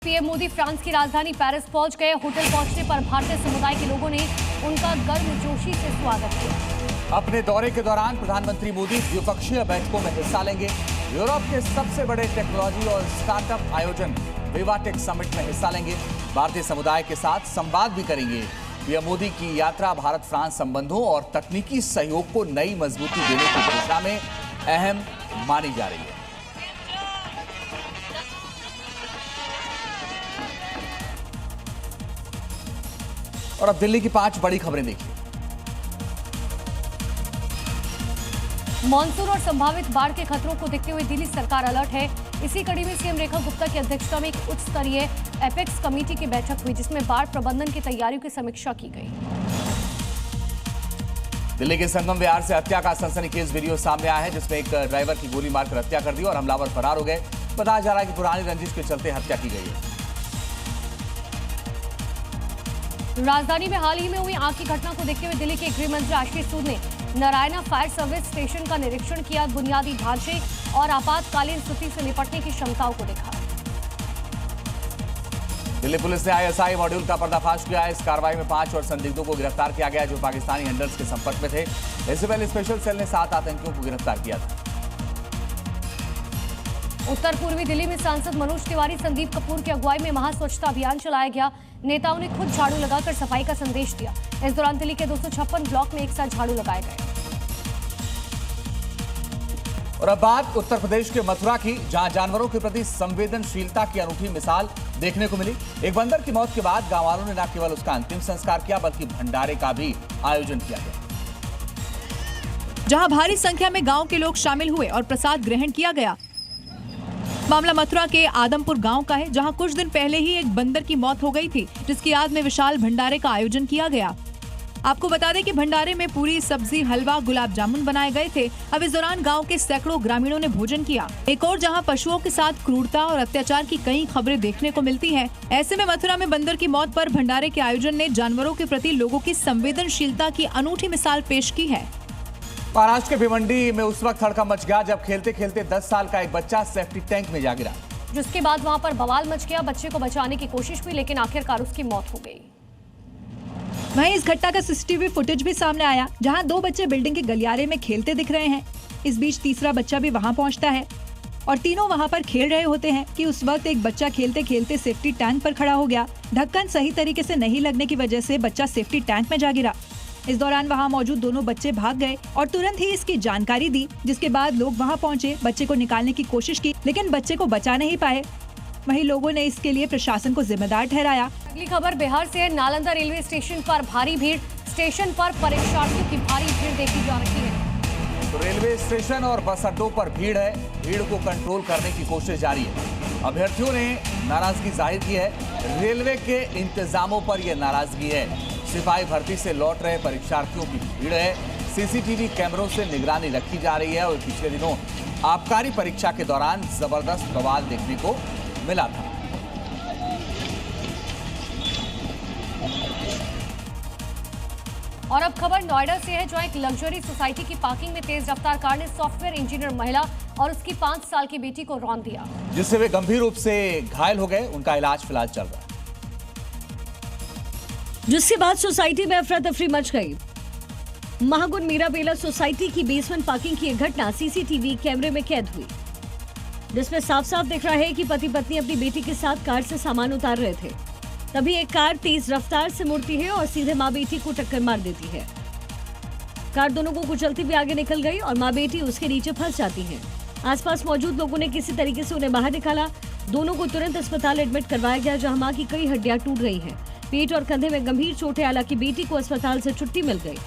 PM Modi France की राजधानी Paris पहुंच गए। होटल पहुंचने पर भारतीय समुदाय के लोगों ने उनका गर्मजोशी से स्वागत किया। अपने दौरे के दौरान प्रधानमंत्री मोदी द्विपक्षीय बैठकों में हिस्सा लेंगे। यूरोप के सबसे बड़े टेक्नोलॉजी और स्टार्टअप आयोजन विवाटेक समिट में हिस्सा लेंगे। भारतीय समुदाय के साथ संवाद भी करेंगे। पीएम मोदी की यात्रा भारत फ्रांस संबंधों और तकनीकी सहयोग को नई मजबूती देने की दिशा में अहम मानी जा रही है। और अब दिल्ली की 5 बड़ी खबरें देखिए। मॉनसून और संभावित बाढ़ के खतरों को देखते हुए दिल्ली सरकार अलर्ट है। इसी कड़ी में सीएम रेखा गुप्ता की अध्यक्षता में एक उच्च स्तरीय एपेक्स कमेटी की बैठक हुई, जिसमें बाढ़ प्रबंधन की तैयारियों की समीक्षा की गई। दिल्ली के संगम विहार से हत्या का सनसनीखेज वीडियो सामने आया है, जिसमें एक ड्राइवर की गोली मारकर हत्या कर दी और हमलावर फरार हो गए। बताया जा रहा है कि पुरानी रंजिश के चलते हत्या की गई है। राजधानी में हाल ही में हुई आग की घटना को देखते हुए दिल्ली के गृह मंत्री आशीष सूद ने नारायणा फायर सर्विस स्टेशन का निरीक्षण किया। बुनियादी ढांचे और आपातकालीन स्थिति से निपटने की क्षमताओं को देखा। दिल्ली पुलिस ने आईएसआई मॉड्यूल का पर्दाफाश किया है। इस कार्रवाई में 5 और संदिग्धों को गिरफ्तार किया गया, जो पाकिस्तानी हैंडल्स के संपर्क में थे। इससे पहले स्पेशल सेल ने 7 आतंकियों को गिरफ्तार किया था। उत्तर पूर्वी दिल्ली में सांसद मनोज तिवारी, संदीप कपूर की अगुवाई में महास्वच्छता अभियान चलाया गया। नेताओं ने खुद झाड़ू लगाकर सफाई का संदेश दिया। इस दौरान दिल्ली के 256 ब्लॉक में एक साथ झाड़ू लगाए गए। और अब बात उत्तर प्रदेश के मथुरा की, जहां जानवरों के प्रति संवेदनशीलता की अनूठी मिसाल देखने को मिली। एक बंदर की मौत के बाद गांव वालों ने न केवल उसका अंतिम संस्कार किया, बल्कि भंडारे का भी आयोजन किया गया, जहां भारी संख्या में गांव के लोग शामिल हुए और प्रसाद ग्रहण किया गया। मामला मथुरा के आदमपुर गांव का है, जहां कुछ दिन पहले ही एक बंदर की मौत हो गई थी, जिसकी याद में विशाल भंडारे का आयोजन किया गया। आपको बता दें कि भंडारे में पूरी, सब्जी, हलवा, गुलाब जामुन बनाए गए थे। अब इस दौरान गांव के सैकड़ों ग्रामीणों ने भोजन किया। एक और जहां पशुओं के साथ क्रूरता और अत्याचार की कई खबरें देखने को मिलती हैं, ऐसे में मथुरा में बंदर की मौत पर भंडारे के आयोजन ने जानवरों के प्रति लोगों की संवेदनशीलता की अनूठी मिसाल पेश की है। महाराष्ट्र के भिवंडी में उस वक्त हड़कंप मच गया जब खेलते खेलते 10 साल का एक बच्चा सेफ्टी टैंक में जा गिरा, जिसके बाद वहां पर बवाल मच गया। बच्चे को बचाने की कोशिश हुई, लेकिन आखिरकार उसकी मौत हो गई। वहीं इस घटना का सीसीटीवी फुटेज भी सामने आया, जहां 2 बच्चे बिल्डिंग के गलियारे में खेलते दिख रहे हैं। इस बीच तीसरा बच्चा भी वहां पहुंचता है और तीनों वहां पर खेल रहे होते हैं कि उस वक्त एक बच्चा खेलते खेलते सेफ्टी टैंक पर खड़ा हो गया। ढक्कन सही तरीके से नहीं लगने की वजह से बच्चा सेफ्टी टैंक में जा गिरा। इस दौरान वहां मौजूद दोनों बच्चे भाग गए और तुरंत ही इसकी जानकारी दी, जिसके बाद लोग वहां पहुंचे, बच्चे को निकालने की कोशिश की, लेकिन बच्चे को बचा नहीं पाए। वहीं लोगों ने इसके लिए प्रशासन को जिम्मेदार ठहराया। अगली खबर बिहार से है। नालंदा रेलवे स्टेशन पर भारी भीड़। स्टेशन पर परीक्षार्थियों की भारी भीड़ देखी जा रही है। तो रेलवे स्टेशन और बस अड्डों पर भीड़ है। भीड़ को कंट्रोल करने की कोशिश जारी है। अभ्यर्थियों ने नाराजगी जाहिर की है। रेलवे के इंतजामों पर यह नाराजगी है। सिपाही भर्ती से लौट रहे परीक्षार्थियों की भीड़ है। सीसीटीवी कैमरों से निगरानी रखी जा रही है और पिछले दिनों आबकारी परीक्षा के दौरान जबरदस्त बवाल देखने को मिला था। और अब खबर नोएडा से है, जहां एक लग्जरी सोसाइटी की पार्किंग में तेज रफ्तार कार ने सॉफ्टवेयर इंजीनियर महिला और उसकी 5 साल की बेटी को रौंद दिया, जिससे वे गंभीर रूप से घायल हो गए। उनका इलाज फिलहाल चल रहा है। जिसके बाद सोसाइटी में अफरा तफरी मच गई। महागुन मीराबेला सोसाइटी की बेसमेंट पार्किंग की एक घटना सीसीटीवी कैमरे में कैद हुई, जिसमें साफ साफ दिख रहा है कि पति पत्नी अपनी बेटी के साथ कार से सामान उतार रहे थे। तभी एक कार तेज रफ्तार से मुड़ती है और सीधे माँ बेटी को टक्कर मार देती है। कार दोनों को कुचलती हुई आगे निकल गई और माँ बेटी उसके नीचे फंस जाती है। आसपास मौजूद लोगों ने किसी तरीके से उन्हें बाहर निकाला। दोनों को तुरंत अस्पताल एडमिट करवाया गया, जहाँ माँ की कई हड्डियां टूट गई हैं। पेट और कंधे में गंभीर चोटें, हालांकि बेटी को अस्पताल से छुट्टी मिल गई।